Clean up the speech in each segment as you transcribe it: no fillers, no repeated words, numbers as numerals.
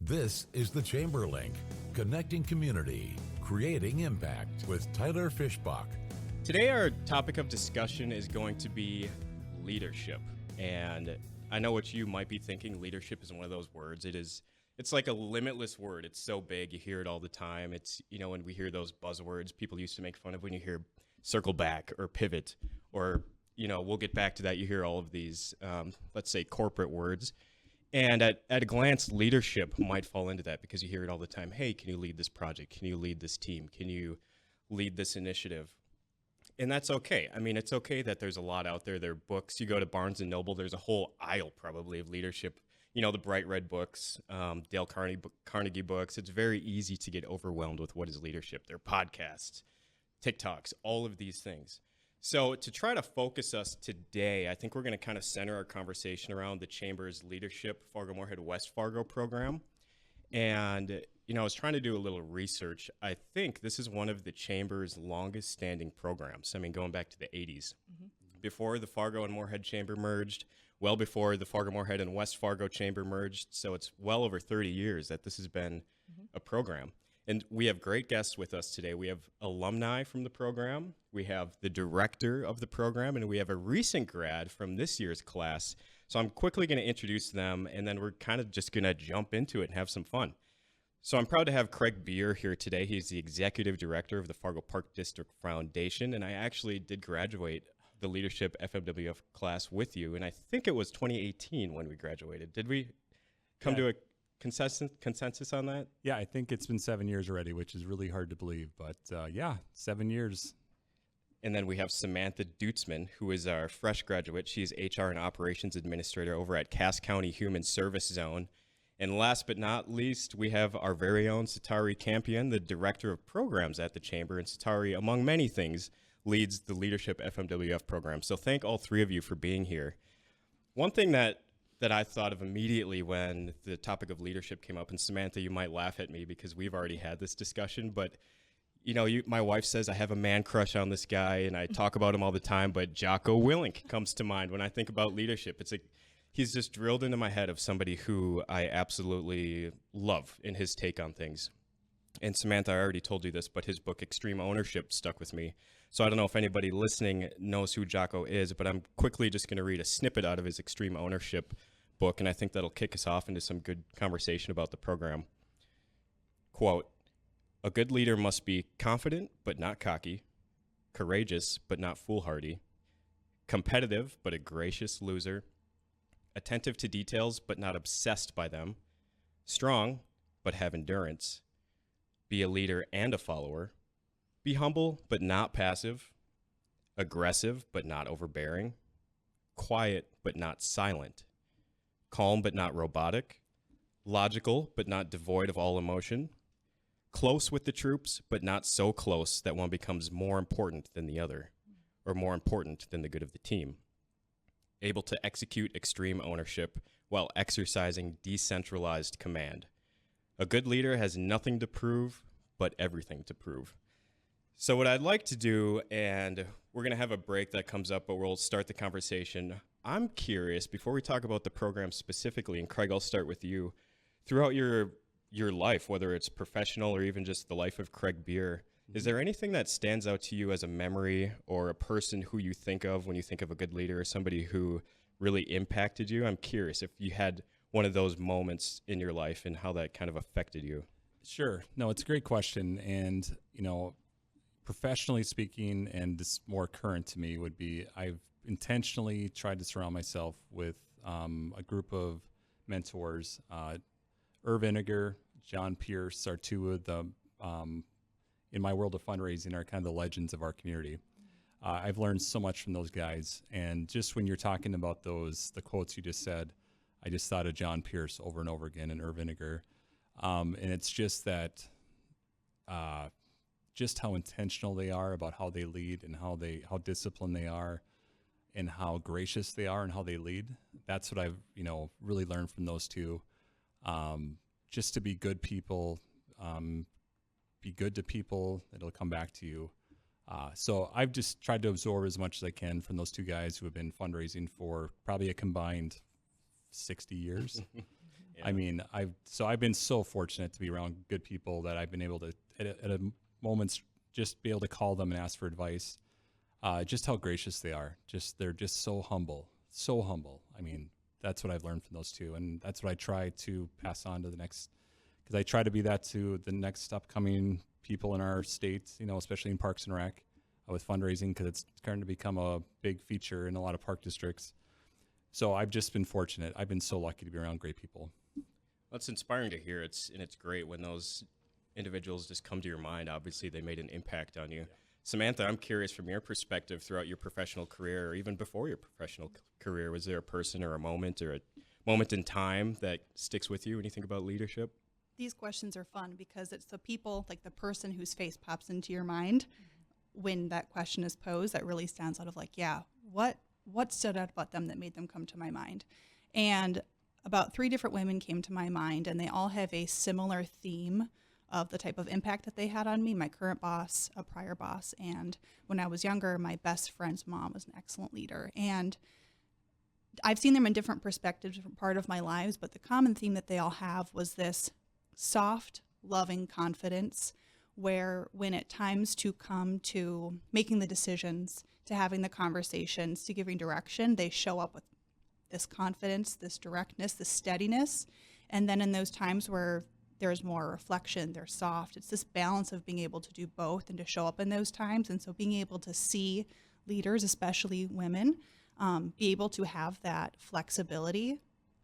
This is the Chamber Link, connecting community, creating impact with Tyler Fischbach. Today our topic of discussion is going to be leadership. And I know what you might be thinking, leadership is one of those words. It's like a limitless word. It's so big, you hear it all the time. It's, when we hear those buzzwords, people used to make fun of when you hear circle back or pivot or, we'll get back to that. You hear all of these, let's say, corporate words. And at a glance, leadership might fall into that because you hear it all the time. Hey, can you lead this project? Can you lead this team? Can you lead this initiative? And that's okay. I mean, it's okay that there's a lot out there. There are books. You go to Barnes & Noble, there's a whole aisle probably of leadership. The bright red books, Dale Carnegie books. It's very easy to get overwhelmed with what is leadership. There are podcasts, TikToks, all of these things. So to try to focus us today, I think we're going to kind of center our conversation around the Chamber's Leadership Fargo Moorhead West Fargo program. And, I was trying to do a little research. I think this is one of the Chamber's longest standing programs. I mean, going back to the 80s. Mm-hmm. Before the Fargo and Moorhead Chamber merged, well before the Fargo Moorhead and West Fargo Chamber merged. So it's well over 30 years that this has been a program. And we have great guests with us today. We have alumni from the program, we have the director of the program, and we have a recent grad from this year's class. So I'm quickly going to introduce them, and then we're kind of just going to jump into it and have some fun. So I'm proud to have Craig Bier here today. He's the executive director of the Fargo Park District Foundation, and I actually did graduate the Leadership FMWF class with you, and I think it was 2018 when we graduated. Did we come to a consensus on that? Yeah, I think it's been 7 years already, which is really hard to believe. But 7 years. And then we have Samantha Dutzman, who is our fresh graduate. She's HR and Operations Administrator over at Cass County Human Service Zone. And last but not least, we have our very own Satari Campion, the Director of Programs at the Chamber. And Satari, among many things, leads the Leadership FMWF program. So thank all three of you for being here. One thing that I thought of immediately when the topic of leadership came up, and Samantha, you might laugh at me because we've already had this discussion, but my wife says I have a man crush on this guy and I talk about him all the time, but Jocko Willink comes to mind when I think about leadership. It's like he's just drilled into my head of somebody who I absolutely love in his take on things. And Samantha, I already told you this, but his book, Extreme Ownership, stuck with me. So I don't know if anybody listening knows who Jocko is, but I'm quickly just going to read a snippet out of his Extreme Ownership book, and I think that'll kick us off into some good conversation about the program. Quote, "A good leader must be confident but not cocky, courageous but not foolhardy, competitive but a gracious loser, attentive to details but not obsessed by them, strong but have endurance, be a leader and a follower, be humble but not passive, aggressive but not overbearing, quiet but not silent, calm but not robotic, logical but not devoid of all emotion, close with the troops but not so close that one becomes more important than the other, or more important than the good of the team, able to execute extreme ownership while exercising decentralized command. A good leader has nothing to prove but everything to prove." So what I'd like to do, and we're going to have a break that comes up, but we'll start the conversation. I'm curious, before we talk about the program specifically, and Craig, I'll start with you. Throughout your life, whether it's professional or even just the life of Craig Bier, is there anything that stands out to you as a memory or a person who you think of when you think of a good leader or somebody who really impacted you? I'm curious if you had one of those moments in your life and how that kind of affected you. Sure. No, it's a great question. And, professionally speaking, and this more current to me would be, I've intentionally tried to surround myself with a group of mentors. Irv Iniger, John Pierce are two of the, in my world of fundraising, are kind of the legends of our community. I've learned so much from those guys. And just when you're talking about the quotes you just said, I just thought of John Pierce over and over again and Irv Iniger. And it's just that, just how intentional they are about how they lead and how disciplined they are and how gracious they are and how they lead. That's what I've, really learned from those two. Just to be good people, be good to people, it'll come back to you. So I've just tried to absorb as much as I can from those two guys who have been fundraising for probably a combined 60 years. I mean, I've been so fortunate to be around good people that I've been able to, at a moment's, just be able to call them and ask for advice. Just how gracious they are. They're just so humble, so humble. I mean, that's what I've learned from those two, and that's what I try to pass on to the next, because I try to be that to the next upcoming people in our state, you know, especially in Parks and Rec, with fundraising, because it's starting to become a big feature in a lot of park districts. So I've just been fortunate. I've been so lucky to be around great people. Well, it's inspiring to hear. It's great when those individuals just come to your mind. Obviously, they made an impact on you. Yeah. Samantha, I'm curious from your perspective throughout your professional career, or even before your professional career, was there a person or a moment in time that sticks with you when you think about leadership? These questions are fun because it's the people, like the person whose face pops into your mind when that question is posed that really stands out of like, yeah, what stood out about them that made them come to my mind? And about 3 different women came to my mind, and they all have a similar theme of the type of impact that they had on me. My current boss, a prior boss, and when I was younger, my best friend's mom was an excellent leader. And I've seen them in different perspectives, different part of my lives, but the common theme that they all have was this soft, loving confidence, where when at times to come to making the decisions, to having the conversations, to giving direction, they show up with this confidence, this directness, this steadiness. And then in those times where there's more reflection, they're soft. It's this balance of being able to do both and to show up in those times. And so being able to see leaders, especially women, be able to have that flexibility,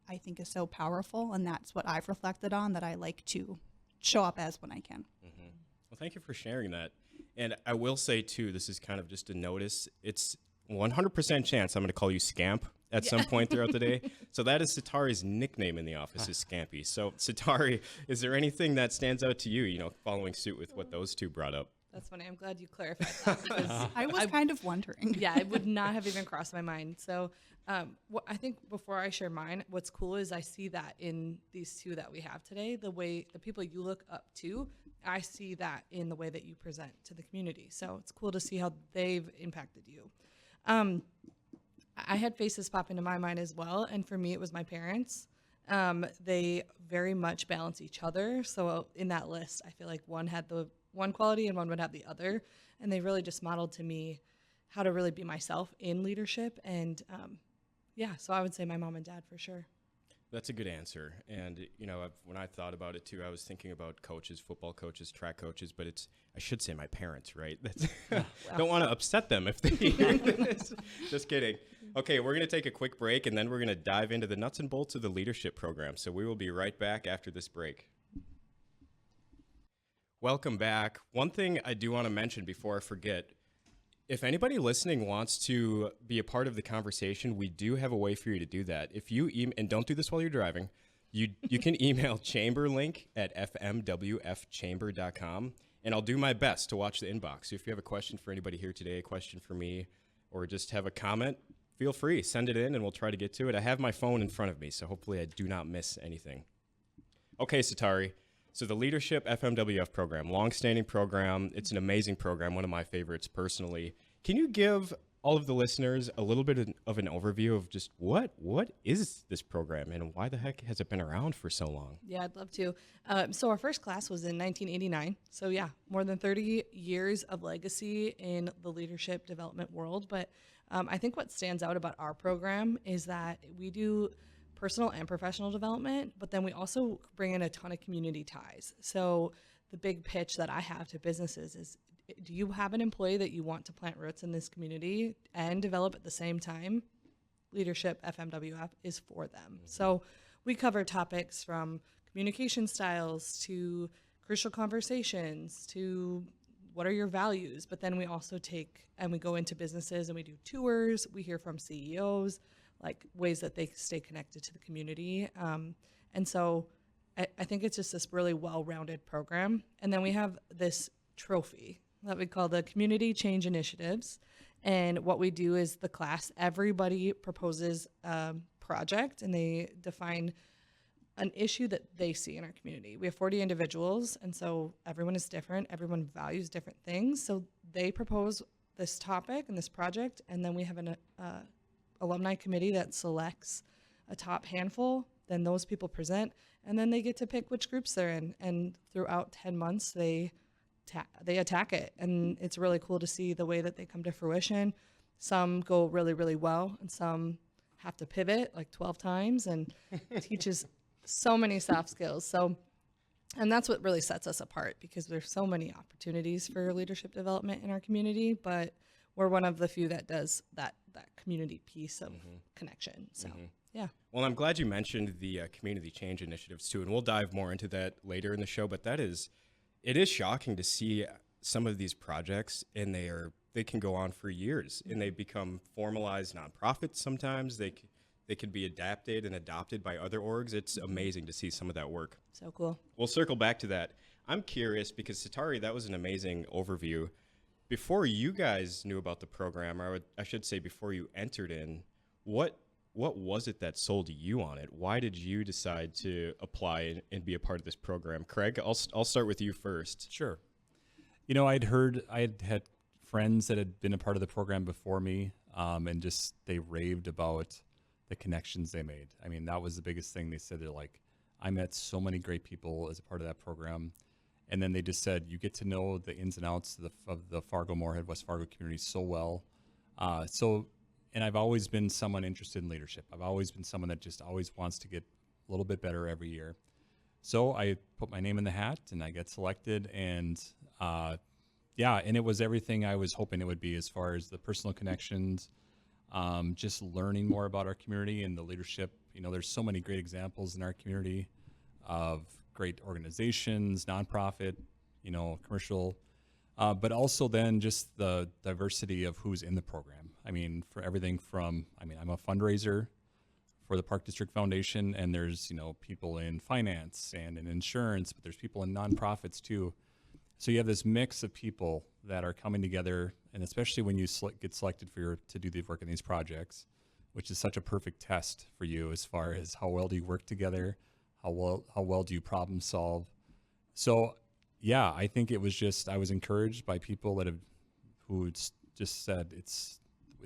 I think is so powerful. And that's what I've reflected on, that I like to show up as when I can. Mm-hmm. Well, thank you for sharing that. And I will say, too, this is kind of just a notice. It's 100% chance I'm going to call you Scamp at some point throughout the day. So that is Satari's nickname in the office, is Scampy. So Satari, is there anything that stands out to you, you know, following suit with what those two brought up? That's funny. I'm glad you clarified that. Because I was kind of wondering. Yeah, it would not have even crossed my mind. So I think before I share mine, what's cool is I see that in these two that we have today, the people you look up to, I see that in the way that you present to the community. So it's cool to see how they've impacted you. I had faces pop into my mind as well, and for me, it was my parents. They very much balance each other. So in that list, I feel like one had the one quality and one would have the other, and they really just modeled to me how to really be myself in leadership. And so I would say my mom and dad for sure. That's a good answer. And, you know, when I thought about it, too, I was thinking about coaches, football coaches, track coaches, but I should say my parents, right? Don't want to upset them if they hear this. Just kidding. Okay, we're going to take a quick break, and then we're going to dive into the nuts and bolts of the leadership program. So we will be right back after this break. Welcome back. One thing I do want to mention before I forget, if anybody listening wants to be a part of the conversation, we do have a way for you to do that. If you and don't do this while you're driving, you can email chamberlink@fmwfchamber.com, and I'll do my best to watch the inbox. So if you have a question for anybody here today, a question for me, or just have a comment, feel free, send it in and we'll try to get to it. I have my phone in front of me, so hopefully I do not miss anything. Okay, Satari. So the Leadership FMWF program, long-standing program. It's an amazing program, one of my favorites personally. Can you give all of the listeners a little bit of an overview of just what is this program and why the heck has it been around for so long? Yeah, I'd love to. So our first class was in 1989. So yeah, more than 30 years of legacy in the leadership development world. But I think what stands out about our program is that we do personal and professional development, but then we also bring in a ton of community ties. So the big pitch that I have to businesses is, do you have an employee that you want to plant roots in this community and develop at the same time? Leadership FMWF is for them. Mm-hmm. So we cover topics from communication styles to crucial conversations to what are your values, but then we also take and we go into businesses and we do tours. We hear from CEOs, like ways that they stay connected to the community. And so I think it's just this really well-rounded program. And then we have this trophy that we call the Community Change Initiatives. And what we do is the class, everybody proposes a project and they define an issue that they see in our community. We have 40 individuals, and so everyone is different. Everyone values different things. So they propose this topic and this project, and then we have an alumni committee that selects a top handful then those people present, and then they get to pick which groups they're in. And throughout 10 months, they attack it. And it's really cool to see the way that they come to fruition. Some go really, really well, and some have to pivot like 12 times, and teaches so many soft skills. So, and that's what really sets us apart, because there's so many opportunities for leadership development in our community, but we're one of the few that does that community piece of connection. So, yeah. Well, I'm glad you mentioned the community change initiatives too, and we'll dive more into that later in the show. But it is shocking to see some of these projects, and they can go on for years, and they become formalized nonprofits. Sometimes they could be adapted and adopted by other orgs. It's amazing to see some of that work. So cool. We'll circle back to that. I'm curious, because Satari, that was an amazing overview. Before you guys knew about the program, or I should say before you entered in, what was it that sold you on it? Why did you decide to apply and be a part of this program? Craig, I'll start with you first. Sure. You know, I had friends that had been a part of the program before me, and just they raved about the connections they made. I mean, that was the biggest thing. They said, they're like, I met so many great people as a part of that program. And then they just said, you get to know the ins and outs of the Fargo, Moorhead, West Fargo community so well. And I've always been someone interested in leadership. I've always been someone that just always wants to get a little bit better every year. So I put my name in the hat, and I got selected, and and it was everything I was hoping it would be, as far as the personal connections, just learning more about our community and the leadership. You know, there's so many great examples in our community of great organizations, nonprofit, you know, commercial, but also then just the diversity of who's in the program. I mean, for everything from, I'm a fundraiser for the Park District Foundation, and there's, you know, people in finance and in insurance, but there's people in nonprofits too. So you have this mix of people that are coming together, and especially when you get selected to do the work in these projects, which is such a perfect test for you as far as how well do you work together, how well do you problem solve. So yeah, I think it was just, I was encouraged by people who just said it's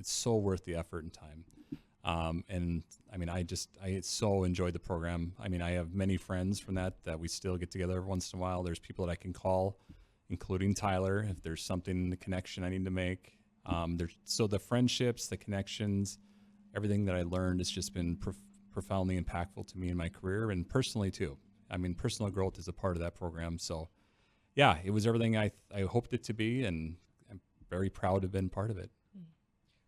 so worth the effort and time. And I so enjoyed the program. I mean, I have many friends from that we still get together every once in a while. There's people that I can call, including Tyler, if there's something, the connection I need to make. So the friendships, the connections, everything that I learned has just been profoundly impactful to me in my career, and personally too. I mean, personal growth is a part of that program. So yeah, it was everything I hoped it to be, and I'm very proud to have been part of it.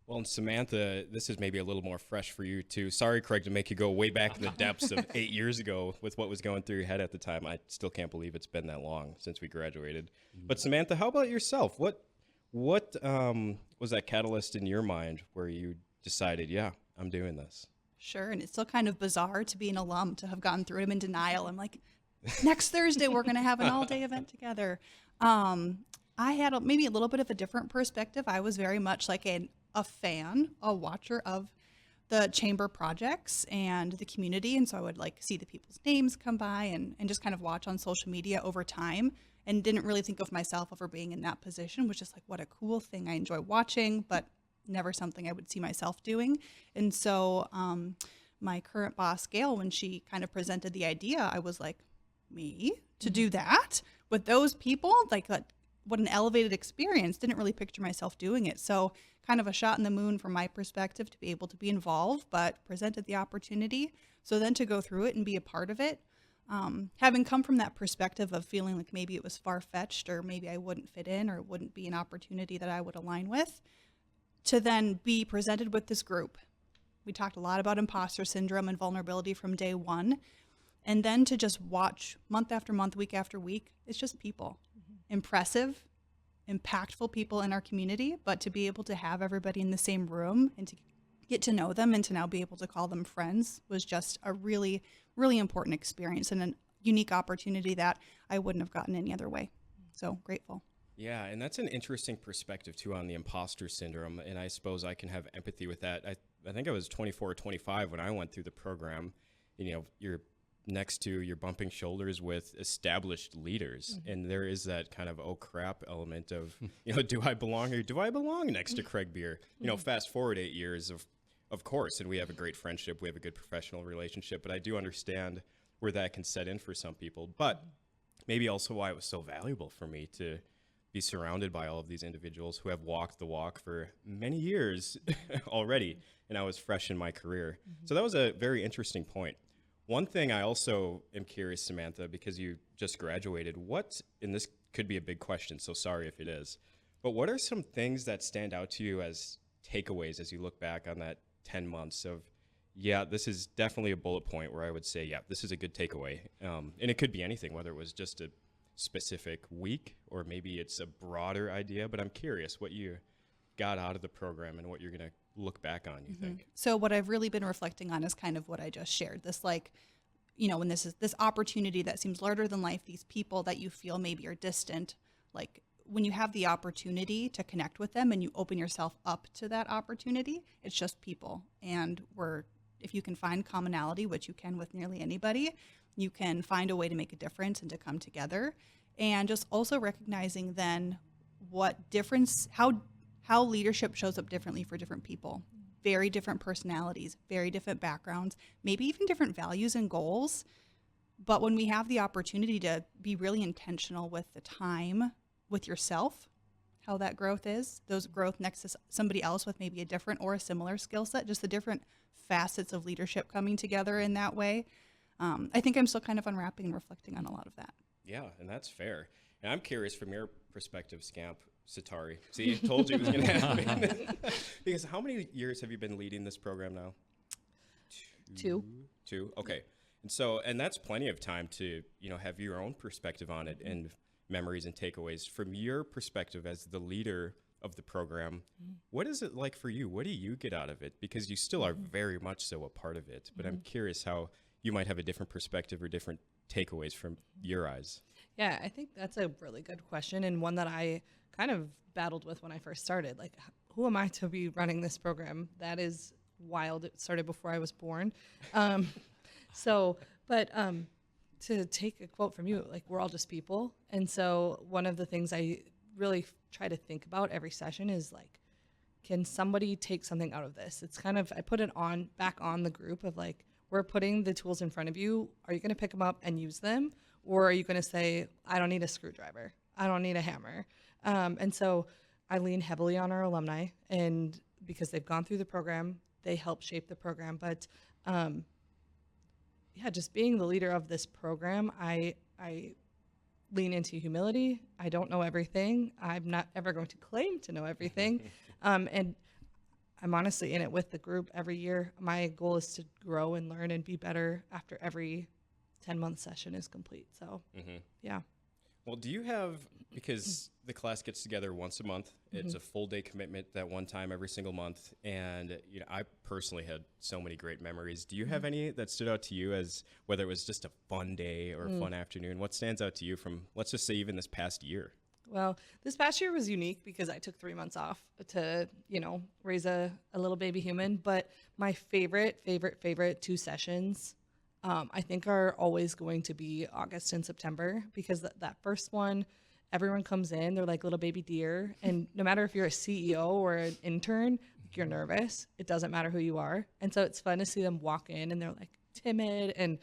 Well, and Samantha, this is maybe a little more fresh for you too. Sorry, Craig, to make you go way back in the depths of 8 years ago with what was going through your head at the time. I still can't believe it's been that long since we graduated. But Samantha, how about yourself? What was that catalyst in your mind where you decided, yeah, I'm doing this? Sure, and it's still kind of bizarre to be an alum, to have gone through it. I'm in denial. I'm like, next Thursday we're going to have an all-day event together. I had maybe a little bit of a different perspective. I was very much like a fan, a watcher of the chamber projects and the community. And so I would like see the people's names come by and just kind of watch on social media over time, and didn't really think of myself ever being in that position. Was just like, what a cool thing. I enjoy watching, but never something I would see myself doing. And so my current boss, Gail, when she kind of presented the idea, I was like, me to do that with those people? Like, what an elevated experience. Didn't really picture myself doing it. So kind of a shot in the moon from my perspective to be able to be involved, but presented the opportunity. So then to go through it and be a part of it, having come from that perspective of feeling like maybe it was far-fetched, or maybe I wouldn't fit in, or it wouldn't be an opportunity that I would align with, to then be presented with this group. We talked a lot about imposter syndrome and vulnerability from day one. And then to just watch month after month, week after week, it's just people. Impressive, impactful people in our community, but to be able to have everybody in the same room and to get to know them and to now be able to call them friends was just a really, really important experience, and a unique opportunity that I wouldn't have gotten any other way. So grateful. Yeah, and that's an interesting perspective too on the imposter syndrome, and I suppose I can have empathy with that. I think I was 24 or 25 when I went through the program. You know, you're bumping shoulders with established leaders, and there is that kind of oh crap element of, you know, do I belong here? Do I belong next to Craig Bier? You know, fast forward 8 years of of course, and we have a great friendship, we have a good professional relationship, but I do understand where that can set in for some people. But maybe also why it was so valuable for me to be surrounded by all of these individuals who have walked the walk for many years already, and I was fresh in my career. So that was a very interesting point. One thing I also am curious, Samantha, because you just graduated, and this could be a big question, so sorry if it is, but what are some things that stand out to you as takeaways as you look back on that 10 months of, yeah, this is definitely a bullet point where I would say, yeah, this is a good takeaway. And it could be anything, whether it was just a specific week or maybe it's a broader idea, but I'm curious what you got out of the program and what you're going to look back on, you think? So what I've really been reflecting on is kind of what I just shared. This, like, when this opportunity that seems larger than life, these people that you feel maybe are distant, like when you have the opportunity to connect with them and you open yourself up to that opportunity, it's just people. And if you can find commonality, which you can with nearly anybody, you can find a way to make a difference and to come together. And just also recognizing then how leadership shows up differently for different people. Very different personalities, very different backgrounds, maybe even different values and goals. But when we have the opportunity to be really intentional with the time with yourself, how that growth is, those growth next to somebody else with maybe a different or a similar skill set, just the different facets of leadership coming together in that way. I think I'm still kind of unwrapping and reflecting on a lot of that. Yeah, and that's fair. And I'm curious from your perspective, Satari. See, I told you it was going to happen. Because how many years have you been leading this program now? Two. Okay. And that's plenty of time to, have your own perspective on it and memories and takeaways. From your perspective as the leader of the program, what is it like for you? What do you get out of it? Because you still are very much so a part of it. But I'm curious how you might have a different perspective or different takeaways from your eyes. Yeah, I think that's a really good question, and one that I kind of battled with when I first started. Like, who am I to be running this program? That is wild. It started before I was born. To take a quote from you, like, we're all just people. And so one of the things I really try to think about every session is, like, can somebody take something out of this? It's kind of, I put it back on the group of, like, we're putting the tools in front of you. Are you going to pick them up and use them? Or are you going to say, I don't need a screwdriver. I don't need a hammer. And so I lean heavily on our alumni, and because they've gone through the program, they help shape the program. But just being the leader of this program, I lean into humility. I don't know everything. I'm not ever going to claim to know everything. And I'm honestly in it with the group every year. My goal is to grow and learn and be better after every 10-month session is complete. So, yeah. Well, do you have, because the class gets together once a month, it's a full day commitment that one time every single month. And, I personally had so many great memories. Do you have any that stood out to you as whether it was just a fun day or a fun afternoon? What stands out to you from, let's just say, even this past year? Well, this past year was unique because I took 3 months off to, raise a little baby human. But my favorite 2 sessions, I think are always going to be August and September, because that first one, everyone comes in, they're like little baby deer. And no matter if you're a CEO or an intern, you're nervous. It doesn't matter who you are. And so it's fun to see them walk in and they're like timid. And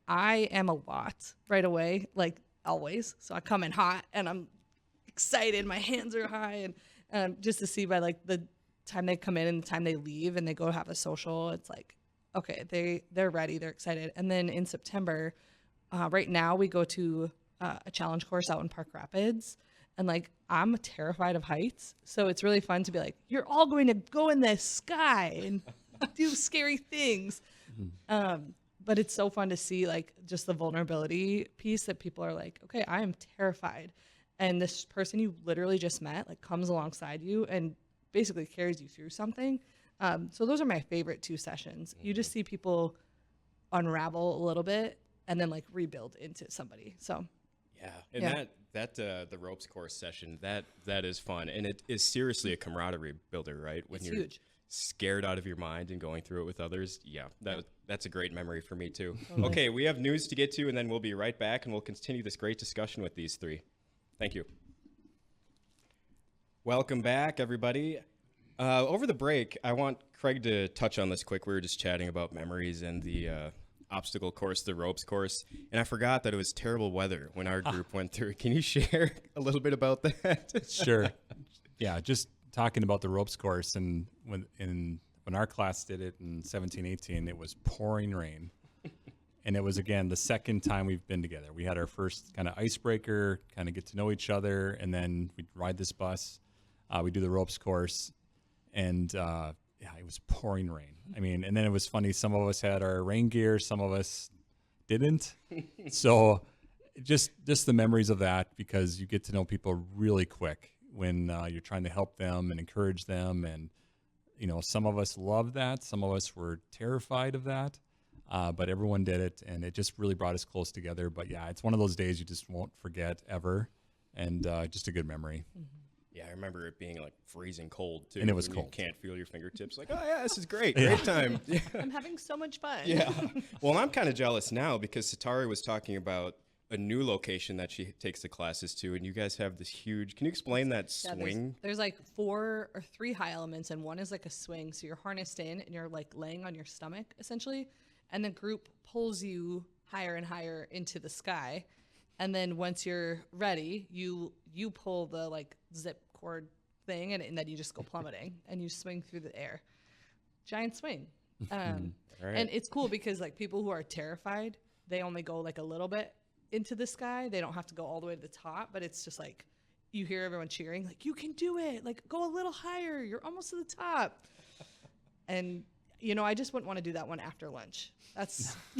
I am a lot right away, like always. So I come in hot and I'm excited. My hands are high. And just to see by like the time they come in and the time they leave and they go have a social, it's like, okay, they're ready, they're excited. And then in September, right now we go to a challenge course out in Park Rapids, and like I'm terrified of heights, so it's really fun to be like, you're all going to go in the sky and do scary things. But it's so fun to see like just the vulnerability piece that people are like, okay, I am terrified, and this person you literally just met like comes alongside you and basically carries you through something. So those are my favorite 2 sessions. You just see people unravel a little bit and then like rebuild into somebody. So yeah, and that the ropes course session, that is fun, and it is seriously a camaraderie builder, right? When it's you're huge. Scared out of your mind and going through it with others. Yeah, that's a great memory for me too. Totally. Okay, we have news to get to, and then we'll be right back, and we'll continue this great discussion with these 3. Thank you. Welcome back, everybody. Over the break, I want Craig to touch on this quick. We were just chatting about memories and the obstacle course, the ropes course, and I forgot that it was terrible weather when our group went through. Can you share a little bit about that? Sure. Yeah, just talking about the ropes course, and when our class did it in 17-18, it was pouring rain. And it was, again, the second time we've been together. We had our first kind of icebreaker, kind of get to know each other, and then we'd ride this bus. We do the ropes course, and it was pouring rain. I mean, and then it was funny. Some of us had our rain gear, some of us didn't. So just the memories of that, because you get to know people really quick when you're trying to help them and encourage them. And, some of us loved that. Some of us were terrified of that. But everyone did it, and it just really brought us close together. But yeah, it's one of those days you just won't forget ever, and just a good memory. Yeah, I remember it being like freezing cold too. And it was when cold. You can't feel your fingertips. Like, oh yeah, this is great. Great time. Yeah. I'm having so much fun. Yeah. Well, I'm kind of jealous now because Satari was talking about a new location that she takes the classes to, and you guys have this huge. Can you explain that Yeah, swing? there's like 4 or 3 high elements, and one is like a swing. So you're harnessed in, and you're like laying on your stomach essentially, and the group pulls you higher and higher into the sky. And then once you're ready, you pull the like zip cord thing, and then you just go plummeting and you swing through the air. Giant swing. All right. And it's cool because like people who are terrified, they only go like a little bit into the sky. They don't have to go all the way to the top, but it's just like you hear everyone cheering, like, you can do it. Like, go a little higher. You're almost to the top. And I just wouldn't want to do that one after lunch.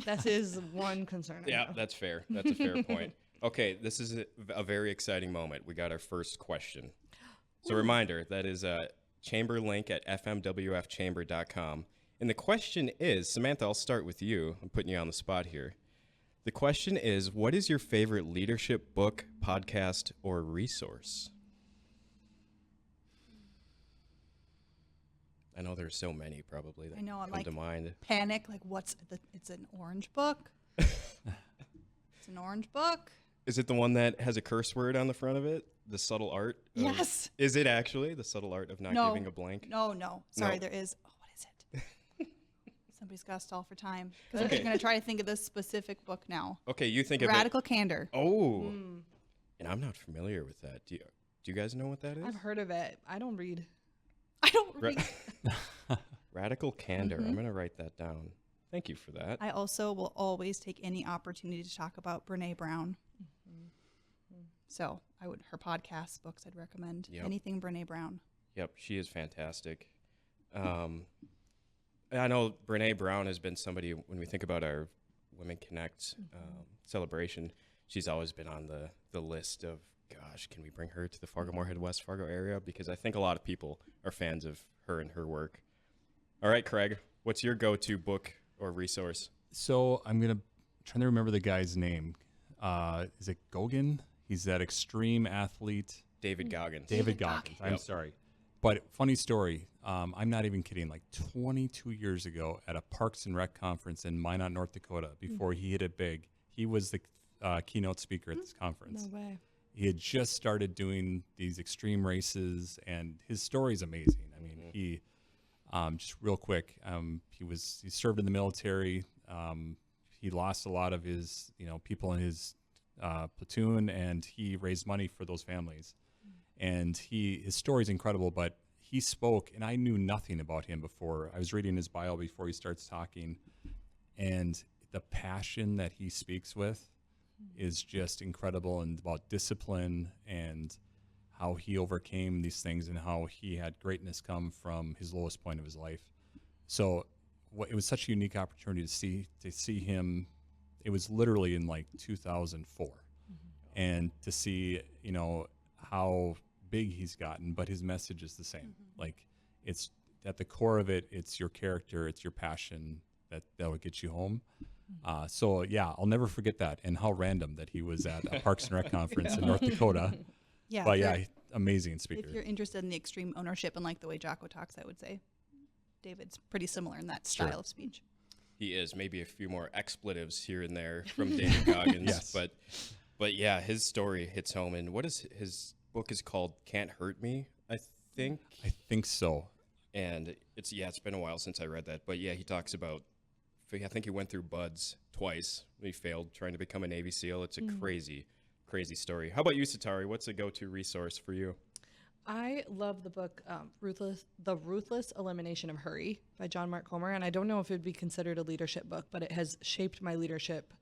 That is one concern. I Yeah, have. that's fair. That's a fair point. Okay, this is a very exciting moment. We got our first question. So reminder, that is chamber link at fmwfchamber.com. And the question is, Samantha, I'll start with you. I'm putting you on the spot here. The question is, what is your favorite leadership book, podcast, or resource? I know there's so many probably that I know, I'm come like to mind. panic. Like, it's an orange book. It's an orange book. Is it the one that has a curse word on the front of it? The subtle art? Yes. Is it actually the subtle art of not No. giving a blank? No. Sorry, No. there is. Oh, what is it? Somebody's got to stall for time. Because I'm going to try to think of this specific book now. Okay, you think of Radical Candor. it. Oh. And I'm not familiar with that. Do you guys know what that is? I've heard of it. I don't read. I don't Ra- read. Radical Candor. I'm going to write that down. Thank you for that. I also will always take any opportunity to talk about Brene Brown. So her podcast, books I'd recommend. Yep. Anything Brene Brown. Yep, she is fantastic. I know Brene Brown has been somebody, when we think about our Women Connect celebration, she's always been on the list of, gosh, can we bring her to the Fargo, Moorhead, West Fargo area? Because I think a lot of people are fans of her and her work. All right, Craig, what's your go-to book or resource? So I'm trying to remember the guy's name. Is it Goggin? He's that extreme athlete. David Goggins. David Goggins. I'm Yep. sorry. But funny story. I'm not even kidding. Like 22 years ago at a Parks and Rec conference in Minot, North Dakota, before he hit it big, he was the keynote speaker at this conference. No way. He had just started doing these extreme races, and his story is amazing. I mean, he just real quick, he served in the military. He lost a lot of his people in his platoon, and he raised money for those families. And his story is incredible, but he spoke, and I knew nothing about him before. I was reading his bio before he starts talking, and the passion that he speaks with is just incredible, and about discipline and how he overcame these things and how he had greatness come from his lowest point of his life. So it was such a unique opportunity to see him. It was literally in like 2004, and to see how big he's gotten, but his message is the same. Like, it's at the core of it, it's your character, it's your passion that'll get you home. So yeah, I'll never forget that, and how random that he was at a Parks and Rec conference in North Dakota. Yeah. But yeah, amazing speaker. If you're interested in the extreme ownership and like the way Jocko talks, I would say David's pretty similar in that style of speech. He is. Maybe a few more expletives here and there from David Goggins. Yes. But yeah, his story hits home. And what is his book is called? Can't Hurt Me, I think. I think so. And it's been a while since I read that. But yeah, he talks about, I think he went through BUD/S twice. He failed trying to become a Navy SEAL. It's a crazy story. How about you, Satari? What's a go-to resource for you? I love the book The Ruthless Elimination of Hurry by John Mark Comer. And I don't know if it would be considered a leadership book, but it has shaped my leadership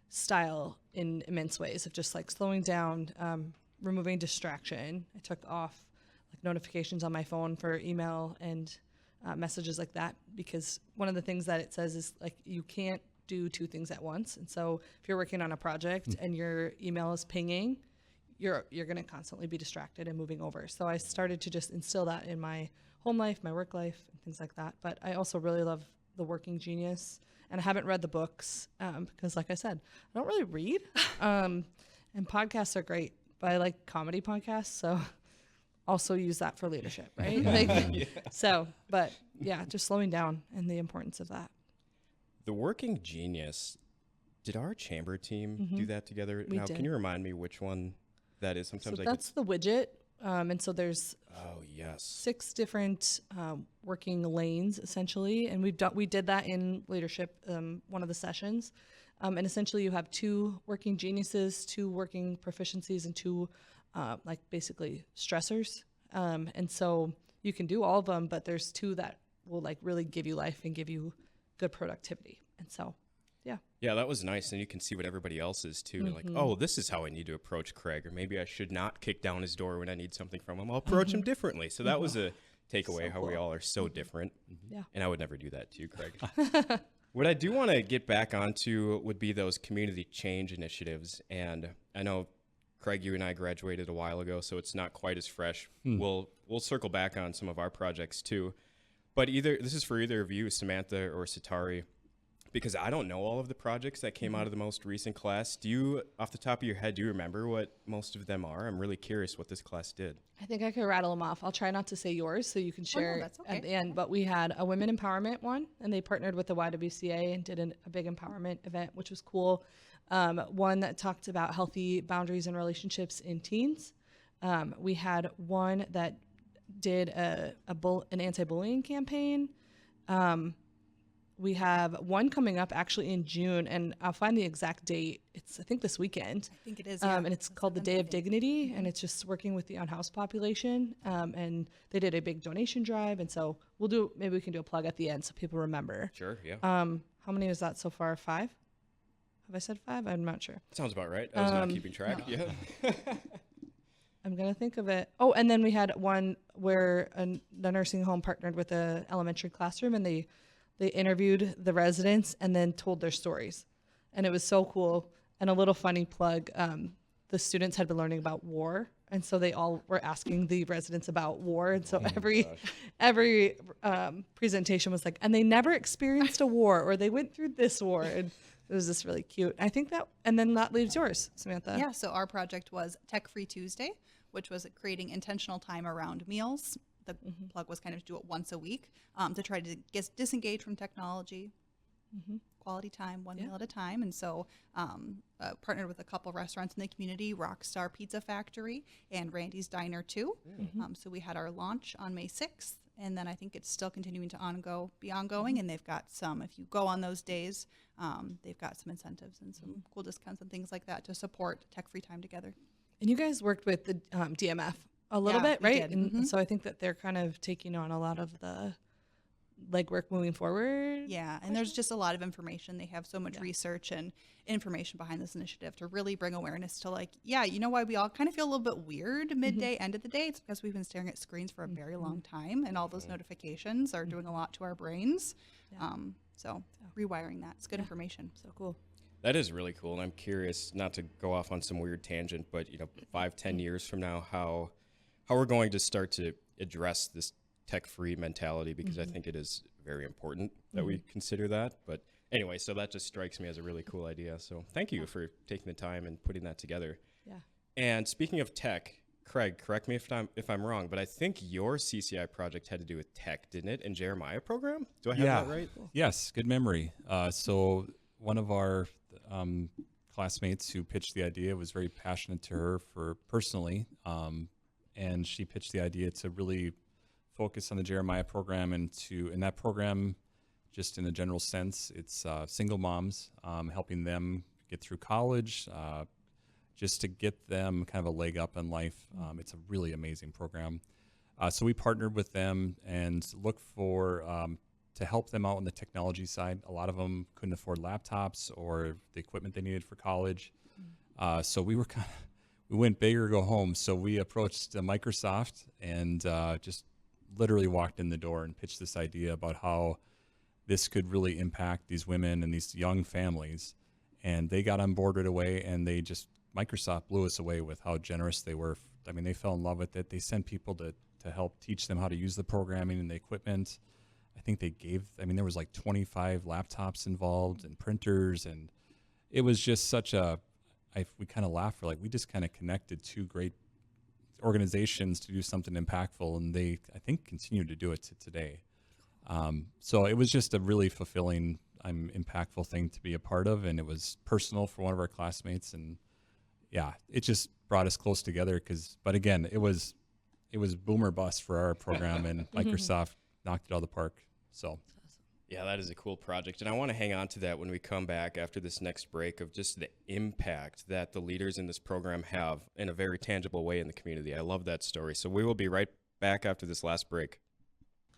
style in immense ways of just like slowing down, removing distraction. I took off like notifications on my phone for email and messages like that, because one of the things that it says is like you can't do two things at once. And so if you're working on a project and your email is pinging, you're going to constantly be distracted and moving over. So I started to just instill that in my home life, my work life, and things like that. But I also really love The Working Genius. And I haven't read the books because, like I said, I don't really read. And podcasts are great, but I like comedy podcasts. So also use that for leadership, right? So, but yeah, just slowing down and the importance of that. The Working Genius, did our chamber team do that together? We did. Can you remind me which one that is? Sometimes So that's the widget. And so there's 6 different working lanes essentially. And we did that in leadership, one of the sessions. And essentially you have 2 working geniuses, 2 working proficiencies, and 2 like basically stressors. And so you can do all of them, but there's 2 that will like really give you life and give you good productivity. And so, yeah. Yeah, that was nice. And you can see what everybody else is too. Like, oh, this is how I need to approach Craig, or maybe I should not kick down his door when I need something from him. I'll approach him differently. So that was a takeaway, how we all are so different. Yeah. And I would never do that to you, Craig. What I do want to get back onto would be those community change initiatives. And I know, Craig, you and I graduated a while ago, so it's not quite as fresh. We'll circle back on some of our projects too. But this is for either of you, Samantha or Satari, because I don't know all of the projects that came out of the most recent class. Do you, off the top of your head, do you remember what most of them are? I'm really curious what this class did. I think I could rattle them off. I'll try not to say yours so you can share that's okay. at the end. But we had a women empowerment one, and they partnered with the YWCA and did a big empowerment event, which was cool. One that talked about healthy boundaries and relationships in teens. We had one that did an anti-bullying campaign. We have one coming up actually in June, and I'll find the exact date. It's, I think, this weekend. I think it is. And it's called the Day of Dignity, and it's just working with the unhoused population. And they did a big donation drive, and so maybe we can do a plug at the end so people remember. Sure, yeah. How many is that so far? 5? Have I said 5? I'm not sure. Sounds about right. I was not keeping track. No. Yeah. I'm going to think of it. Oh, and then we had one where the nursing home partnered with an elementary classroom, and they interviewed the residents and then told their stories. And it was so cool. And a little funny plug, the students had been learning about war. And so they all were asking the residents about war. And so every presentation was like, and they never experienced a war, or they went through this war. And it was just really cute. I think and then that leaves yours, Samantha. Yeah, so our project was Tech Free Tuesday, which was creating intentional time around meals. The plug was kind of to do it once a week to try to disengage from technology, quality time, one meal at a time. And so partnered with a couple restaurants in the community, Rockstar Pizza Factory and Randy's Diner too. So we had our launch on May 6th, and then I think it's still continuing to be ongoing. And they've got some, if you go on those days, they've got some incentives and some cool discounts and things like that to support tech-free time together. And you guys worked with the DMF a little bit, right? Did. And so I think that they're kind of taking on a lot of the legwork moving forward. Yeah, and there's just a lot of information. They have so much research and information behind this initiative to really bring awareness to, like, you know why we all kind of feel a little bit weird midday, end of the day? It's because we've been staring at screens for a very long time, and all those notifications are doing a lot to our brains. So rewiring that. It's good information. So cool. That is really cool. And I'm curious, not to go off on some weird tangent, but 5-10 years from now, how we're going to start to address this tech-free mentality, because I think it is very important that we consider that. But anyway, so that just strikes me as a really cool idea. So thank you for taking the time and putting that together. Yeah. And speaking of tech, Craig, correct me if I'm wrong, but I think your CCI project had to do with tech, didn't it? And Jeremiah program? Do I have that right? Yes, good memory. So one of our classmates who pitched the idea was very passionate to her for personally, and she pitched the idea to really focus on the Jeremiah program, and in that program, just in a general sense, it's single moms, helping them get through college, just to get them kind of a leg up in life. It's a really amazing program. So we partnered with them and look for to help them out on the technology side. A lot of them couldn't afford laptops or the equipment they needed for college. So we went big or go home. So we approached Microsoft and just literally walked in the door and pitched this idea about how this could really impact these women and these young families. And they got on board right away, and Microsoft blew us away with how generous they were. I mean, they fell in love with it. They sent people to help teach them how to use the programming and the equipment. I think there was like 25 laptops involved and printers, and it was just we kind of laughed. We're like, we just kind of connected two great organizations to do something impactful, and they, I think, continue to do it to today. So it was just a really fulfilling, impactful thing to be a part of, and it was personal for one of our classmates, and yeah, it just brought us close together. But again, it was boom or bust for our program, and Microsoft knocked it out of the park. So. Yeah, that is a cool project. And I want to hang on to that when we come back after this next break, of just the impact that the leaders in this program have in a very tangible way in the community. I love that story. So we will be right back after this last break.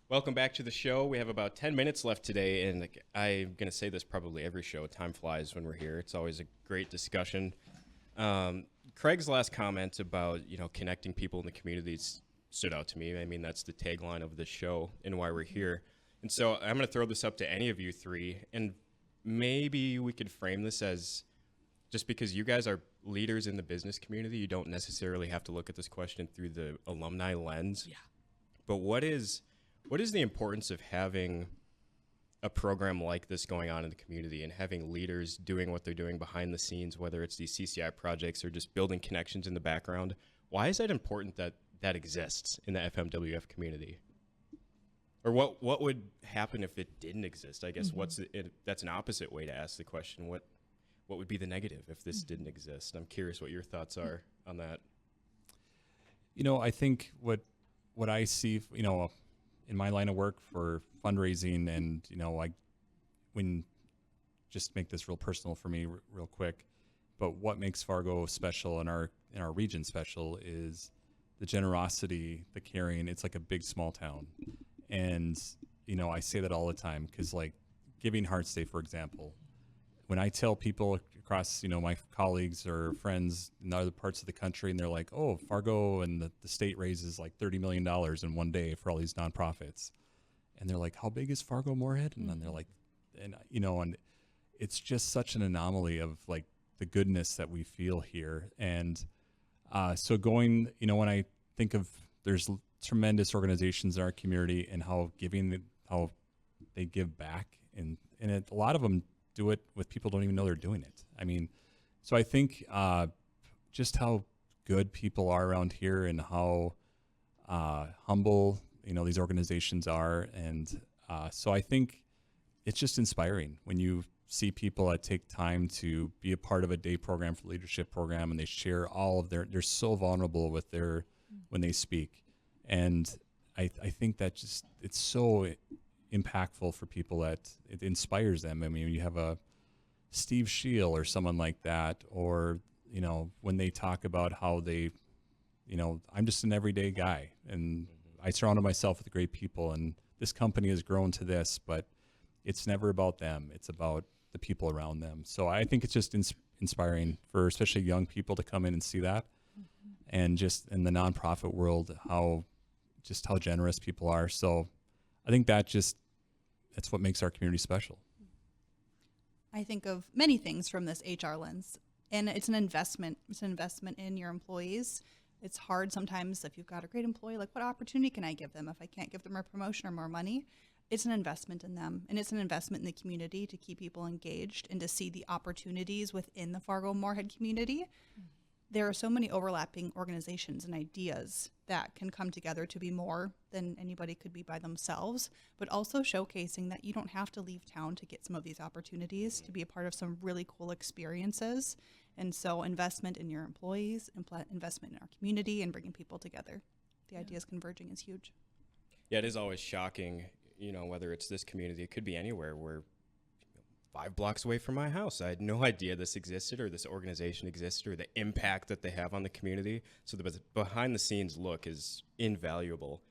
Welcome back to the show. We have about 10 minutes left today, and I'm going to say this probably every show. Time flies when we're here. It's always a great discussion. Craig's last comment about, connecting people in the communities stood out to me. I mean, that's the tagline of the show and why we're here. And so I'm going to throw this up to any of you three, and maybe we could frame this as, just because you guys are leaders in the business community, you don't necessarily have to look at this question through the alumni lens. Yeah. But what is the importance of having a program like this going on in the community and having leaders doing what they're doing behind the scenes, whether it's these CCI projects or just building connections in the background? Why is that important that exists in the FMWF community? Or what would happen if it didn't exist? I guess that's an opposite way to ask the question. What would be the negative if this didn't exist? I'm curious what your thoughts are on that. I think what I see, in my line of work for fundraising, and when just make this real personal for me real quick, but what makes Fargo special and our region special is the generosity, the caring. It's like a big small town. And, I say that all the time because, like, Giving Hearts Day, for example, when I tell people across, my colleagues or friends in other parts of the country, and they're like, oh, Fargo and the state raises like $30 million in one day for all these nonprofits. And they're like, how big is Fargo Moorhead? And then they're like, and it's just such an anomaly of like the goodness that we feel here. And so going, when I think of, there's tremendous organizations in our community and how they give back, and a lot of them do it with people don't even know they're doing it. I mean, so I think just how good people are around here and how humble these organizations are, and so I think it's just inspiring when you see people that take time to be a part of a day program for leadership program, and they share all of they're so vulnerable with when they speak. And I think that just, it's so impactful for people that it inspires them. I mean, you have a Steve Scheel or someone like that, or, when they talk about how they, I'm just an everyday guy, and I surrounded myself with great people, and this company has grown to this, but it's never about them. It's about the people around them. So I think it's just inspiring for especially young people to come in and see that. And just in the nonprofit world, how generous people are. So I think that's what makes our community special. I think of many things from this HR lens, and it's an investment. It's an investment in your employees. It's hard sometimes if you've got a great employee, like, what opportunity can I give them if I can't give them a promotion or more money? It's an investment in them, and it's an investment in the community to keep people engaged and to see the opportunities within the Fargo Moorhead community. There are so many overlapping organizations and ideas that can come together to be more than anybody could be by themselves, but also showcasing that you don't have to leave town to get some of these opportunities, to be a part of some really cool experiences. And so investment in your employees, investment in our community, and bringing people together. The ideas converging is huge. Yeah, it is always shocking, whether it's this community, it could be anywhere. Where 5 blocks away from my house, I had no idea this existed or this organization existed or the impact that they have on the community. So the behind the scenes look is invaluable.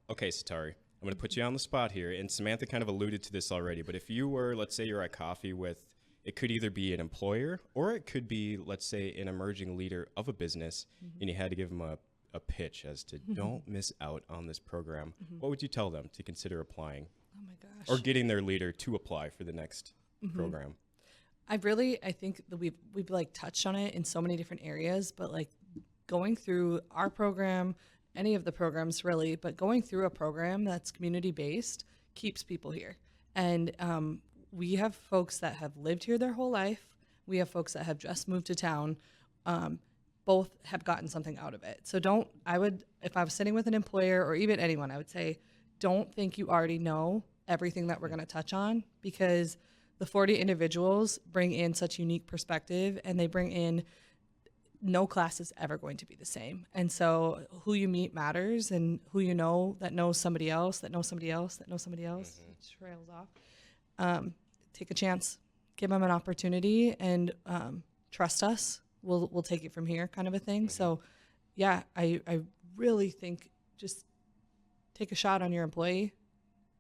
Okay, Satari, I'm going to put you on the spot here. And Samantha kind of alluded to this already, but if you were, let's say you're at coffee with, it could either be an employer or it could be, let's say, an emerging leader of a business, and you had to give them a pitch as to don't miss out on this program, what would you tell them to consider applying? Oh my gosh. Or getting their leader to apply for the next program? I think that we've like touched on it in so many different areas, but like going through our program, any of the programs really, but going through a program that's community based keeps people here. And we have folks that have lived here their whole life. We have folks that have just moved to town. Both have gotten something out of it. So if I was sitting with an employer or even anyone, I would say, don't think you already know everything that we're going to touch on, because the 40 individuals bring in such unique perspective, and they bring in, no class is ever going to be the same. And so who you meet matters, and who you know that knows somebody else, that knows somebody else, that knows somebody else, it trails off. Take a chance, give them an opportunity, and trust us. We'll take it from here, kind of a thing. So yeah, I really think just take a shot on your employee,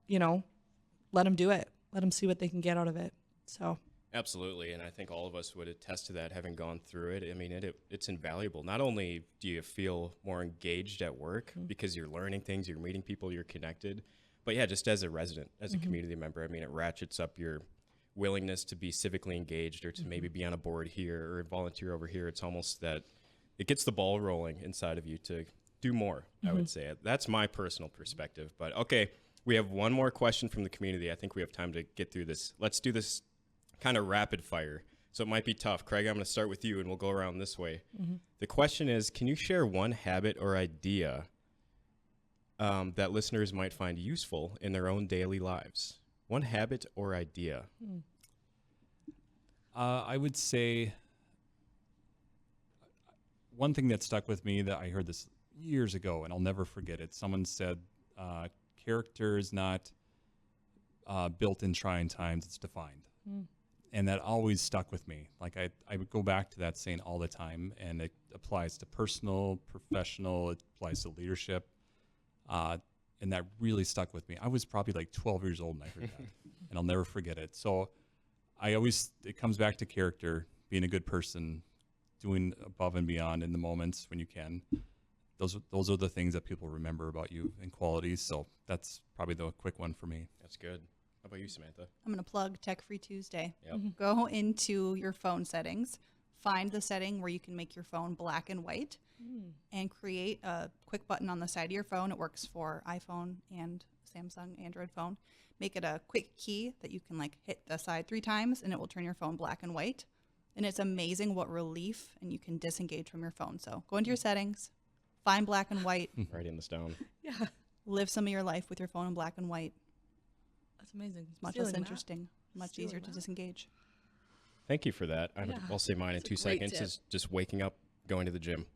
let them do it. Let them see what they can get out of it. So absolutely, and I think all of us would attest to that, having gone through it. I mean, it's invaluable. Not only do you feel more engaged at work because you're learning things, you're meeting people, you're connected, but yeah, just as a resident, as a community member, I mean, it ratchets up your willingness to be civically engaged or to maybe be on a board here or volunteer over here. It's almost that it gets the ball rolling inside of you to do more, I would say. That's my personal perspective. But okay, we have one more question from the community. I think we have time to get through this. Let's do this kind of rapid fire. So it might be tough. Craig, I'm going to start with you and we'll go around this way. The question is, can you share one habit or idea that listeners might find useful in their own daily lives? One habit or idea? I would say one thing that stuck with me, that I heard this years ago and I'll never forget it. Someone said, character is not built in trying times, it's defined. And that always stuck with me. Like I would go back to that saying all the time, and it applies to personal, professional, it applies to leadership. And that really stuck with me. I was probably like 12 years old when I heard that, and I'll never forget it. So it comes back to character, being a good person, doing above and beyond in the moments when you can. Those are the things that people remember about you and qualities. So that's probably the quick one for me. That's good. How about you, Samantha? I'm going to plug Tech Free Tuesday. Yep. Go into your phone settings, find the setting where you can make your phone black and white, and create a quick button on the side of your phone. It works for iPhone and Samsung Android phone. Make it a quick key that you can like hit the side 3 times, and it will turn your phone black and white. And it's amazing what relief, and you can disengage from your phone. So go into your settings, find black and white. Writing this down. yeah, Live some of your life with your phone in black and white. that's amazing. It's much Stealing less that. interesting, much Stealing easier to that. disengage. Thank you for that. Yeah, I'll say mine in that's a 2 great seconds. tip. Is just waking up, going to the gym.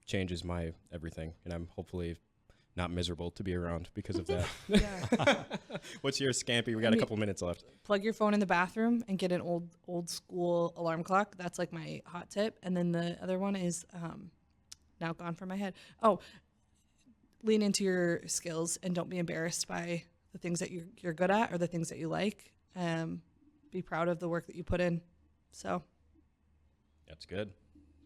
Changes my everything, and I'm hopefully not miserable to be around because of that. Yeah. What's your Scampy? We got a couple minutes left. Plug your phone in the bathroom and get an old school alarm clock. That's like my hot tip. And then the other one is now gone from my head. Oh, lean into your skills and don't be embarrassed by the things that you're good at or the things that you like. Be proud of the work that you put in. So That's good.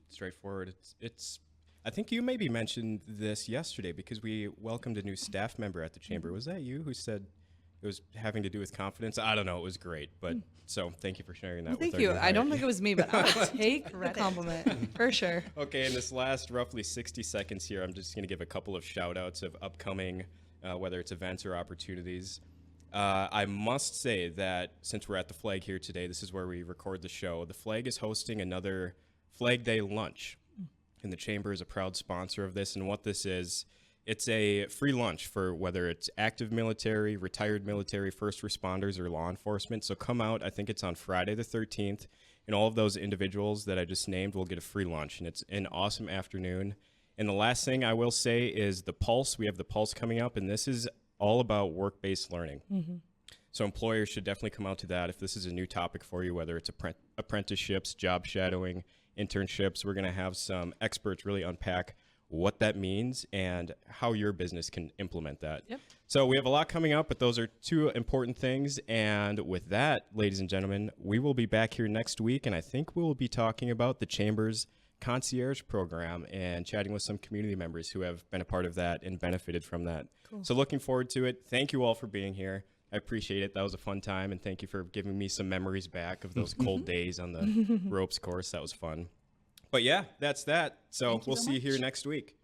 Straightforward. It's I think you maybe mentioned this yesterday because we welcomed a new staff member at the chamber. Was that you who said it was having to do with confidence? I don't know. It was great. But so thank you for sharing that with thank our you. new I don't hire. think it was me, but I'll take the compliment for sure. Okay, in this last roughly 60 seconds here, I'm just going to give a couple of shout outs of upcoming, whether it's events or opportunities. I must say that since we're at the Flag here today, this is where we record the show. The Flag is hosting another Flag Day lunch, and the Chamber is a proud sponsor of this. And what this is, it's a free lunch for whether it's active military, retired military, first responders, or law enforcement. So come out. I think it's on Friday the 13th, and all of those individuals that I just named will get a free lunch. And it's an awesome afternoon. And the last thing I will say is the Pulse. We have the Pulse coming up, and this is all about work-based learning. So employers should definitely come out to that if this is a new topic for you, whether it's apprenticeships, job shadowing, internships. We're going to have some experts really unpack what that means and how your business can implement that. Yep. So we have a lot coming up, but those are two important things. And with that, ladies and gentlemen, we will be back here next week, and I think we will be talking about the Chamber's concierge program and chatting with some community members who have been a part of that and benefited from that. Cool. So looking forward to it. Thank you all for being here. I appreciate it. That was a fun time, and thank you for giving me some memories back of those cold days on the ropes course. That was fun. But yeah, that's that. So we'll see you here next week.